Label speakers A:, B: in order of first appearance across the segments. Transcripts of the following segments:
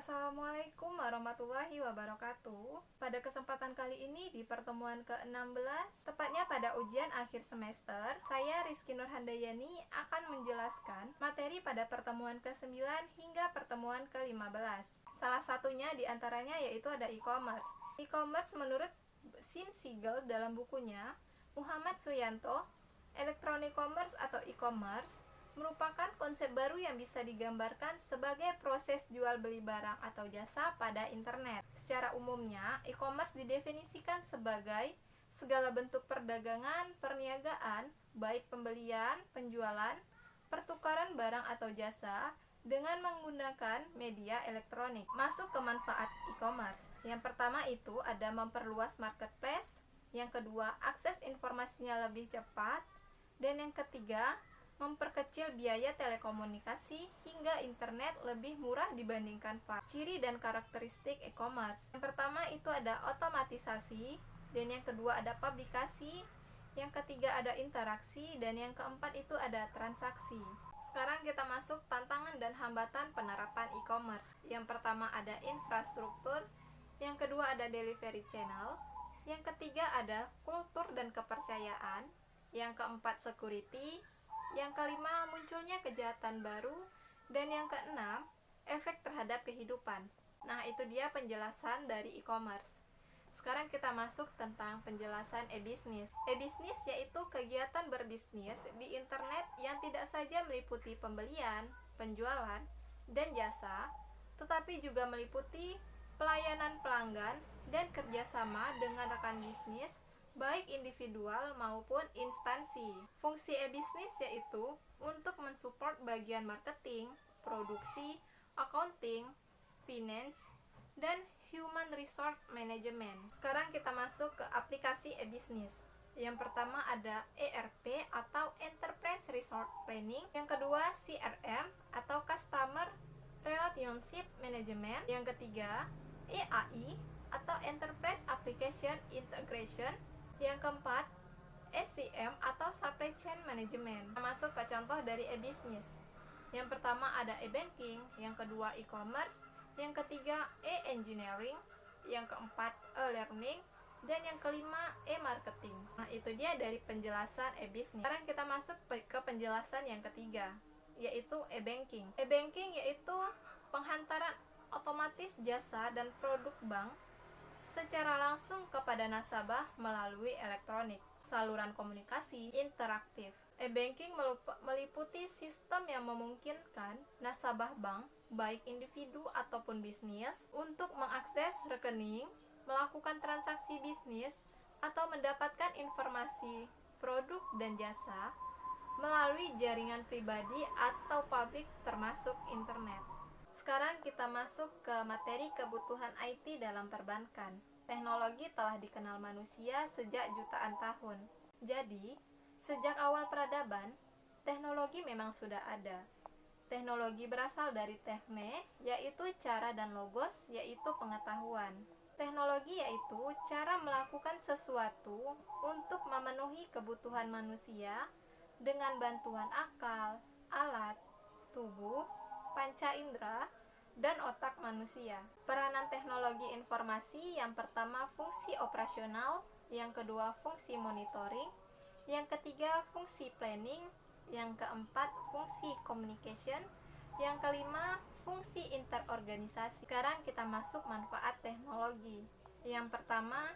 A: Assalamualaikum warahmatullahi wabarakatuh. Pada kesempatan kali ini di pertemuan ke-16, tepatnya pada ujian akhir semester, saya Rizky Nurhandayani akan menjelaskan materi pada pertemuan ke-9 hingga pertemuan ke-15. Salah satunya diantaranya yaitu ada e-commerce. E-commerce menurut Sim Siegel dalam bukunya Muhammad Suyanto, Electronic Commerce atau e-commerce merupakan konsep baru yang bisa digambarkan sebagai proses jual beli barang atau jasa pada internet. Secara umumnya, e-commerce didefinisikan sebagai segala bentuk perdagangan, perniagaan, baik pembelian, penjualan, pertukaran barang atau jasa dengan menggunakan media elektronik. Masuk ke manfaat e-commerce. Yang pertama itu ada memperluas marketplace, yang kedua akses informasinya lebih cepat, dan yang ketiga memperkecil biaya telekomunikasi hingga internet lebih murah dibandingkan fax. Ciri dan karakteristik e-commerce. Yang pertama itu ada otomatisasi, dan yang kedua ada publikasi, yang ketiga ada interaksi, dan yang keempat itu ada transaksi. Sekarang kita masuk tantangan dan hambatan penerapan e-commerce. Yang pertama ada infrastruktur, yang kedua ada delivery channel, yang ketiga ada kultur dan kepercayaan, yang keempat security, yang kelima munculnya kejahatan baru, dan yang keenam efek terhadap kehidupan. Nah, itu dia penjelasan dari e-commerce. Sekarang kita masuk tentang penjelasan e-business. E-business yaitu kegiatan berbisnis di internet yang tidak saja meliputi pembelian, penjualan, dan jasa, tetapi juga meliputi pelayanan pelanggan dan kerjasama dengan rekan bisnis, baik individual maupun instansi. Fungsi e-business yaitu untuk mensupport bagian marketing, produksi, accounting, finance, dan human resource management. Sekarang kita masuk ke aplikasi e-business. Yang pertama ada ERP atau Enterprise Resource Planning, yang kedua CRM atau Customer Relationship Management, yang ketiga EAI atau Enterprise Application Integration, yang keempat SCM atau Supply Chain Management. Kita masuk ke contoh dari e-business. Yang pertama ada e-banking, yang kedua e-commerce, yang ketiga e-engineering, yang keempat e-learning, dan yang kelima e-marketing. Nah, itu dia dari penjelasan e-business. Sekarang kita masuk ke penjelasan yang ketiga, yaitu e-banking. E-banking yaitu penghantaran otomatis jasa dan produk bank secara langsung kepada nasabah melalui elektronik, saluran komunikasi interaktif. E-banking meliputi sistem yang memungkinkan nasabah bank, baik individu ataupun bisnis, untuk mengakses rekening, melakukan transaksi bisnis, atau mendapatkan informasi produk dan jasa melalui jaringan pribadi atau publik termasuk internet. Sekarang kita masuk ke materi kebutuhan IT dalam perbankan. Teknologi telah dikenal manusia sejak jutaan tahun. Jadi, sejak awal peradaban, teknologi memang sudah ada. Teknologi berasal dari tekne, yaitu cara, dan logos, yaitu pengetahuan. Teknologi yaitu cara melakukan sesuatu untuk memenuhi kebutuhan manusia dengan bantuan akal, alat, tubuh, panca indera, dan otak manusia. Peranan teknologi informasi yang pertama fungsi operasional, yang kedua fungsi monitoring, yang ketiga fungsi planning, yang keempat fungsi communication, yang kelima fungsi interorganisasi. Sekarang kita masuk manfaat teknologi. Yang pertama,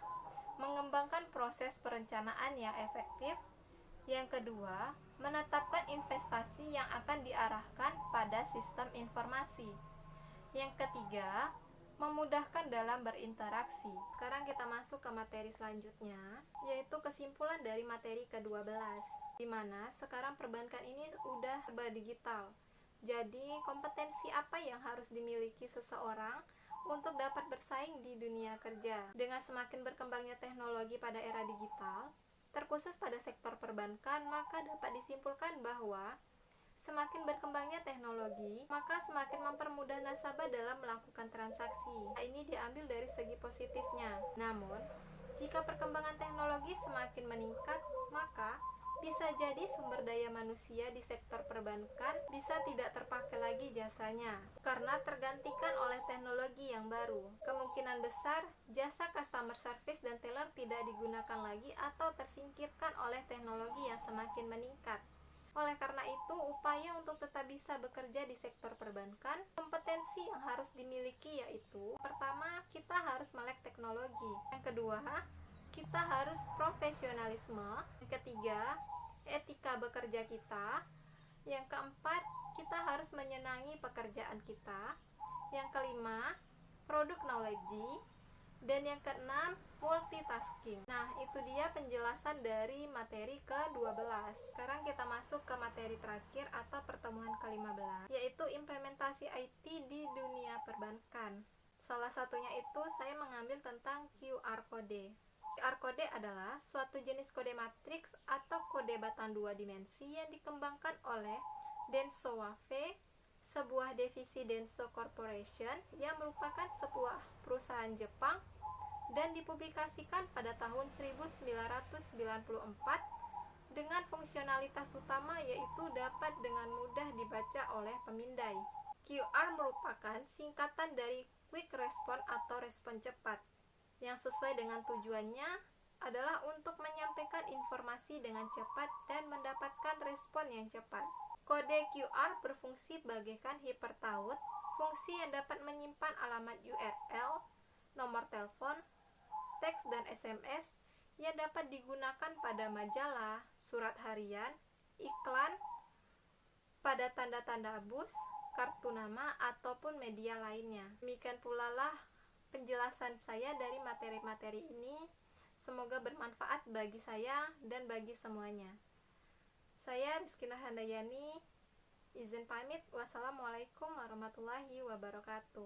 A: mengembangkan proses perencanaan yang efektif. Yang kedua, menetapkan investasi yang akan diarahkan pada sistem informasi. Yang ketiga, memudahkan dalam berinteraksi. Sekarang kita masuk ke materi selanjutnya, yaitu kesimpulan dari materi ke-12, di mana sekarang perbankan ini udah serba digital. Jadi, kompetensi apa yang harus dimiliki seseorang untuk dapat bersaing di dunia kerja? Dengan semakin berkembangnya teknologi pada era digital, terkhusus pada sektor perbankan, maka dapat disimpulkan bahwa semakin berkembangnya teknologi, maka semakin mempermudah nasabah dalam melakukan transaksi. Ini diambil dari segi positifnya. Namun, jika perkembangan teknologi semakin meningkat, maka bisa jadi sumber daya manusia di sektor perbankan bisa tidak terpakai lagi jasanya, karena tergantikan oleh teknologi teknologi yang baru. Kemungkinan besar jasa customer service dan teller tidak digunakan lagi atau tersingkirkan oleh teknologi yang semakin meningkat. Oleh karena itu, upaya untuk tetap bisa bekerja di sektor perbankan, kompetensi yang harus dimiliki yaitu, pertama, kita harus melek teknologi. Yang kedua, kita harus profesionalisme. Yang ketiga, etika bekerja kita. Yang keempat, kita harus menyenangi pekerjaan kita. Yang kelima, produk knowledge. Dan yang keenam, multitasking. Nah, itu dia penjelasan dari materi ke-12. Sekarang kita masuk ke materi terakhir atau pertemuan ke-15, yaitu implementasi IT di dunia perbankan. Salah satunya itu saya mengambil tentang QR Code. QR Code adalah suatu jenis kode matriks atau kode batang dua dimensi yang dikembangkan oleh Denso Wave, sebuah divisi Denso Corporation yang merupakan sebuah perusahaan Jepang dan dipublikasikan pada tahun 1994 dengan fungsionalitas utama yaitu dapat dengan mudah dibaca oleh pemindai. QR merupakan singkatan dari Quick Response atau respon cepat, yang sesuai dengan tujuannya adalah untuk menyampaikan informasi dengan cepat dan mendapatkan respon yang cepat. Kode QR berfungsi bagaikan hypertext, fungsi yang dapat menyimpan alamat URL, nomor telepon, teks dan SMS yang dapat digunakan pada majalah, surat harian, iklan, pada tanda-tanda bus, kartu nama, ataupun media lainnya. Demikian pula lah penjelasan saya dari materi-materi ini. Semoga bermanfaat bagi saya dan bagi semuanya. Saya Rizky Nur Handayani, izin pamit. Wassalamualaikum warahmatullahi wabarakatuh.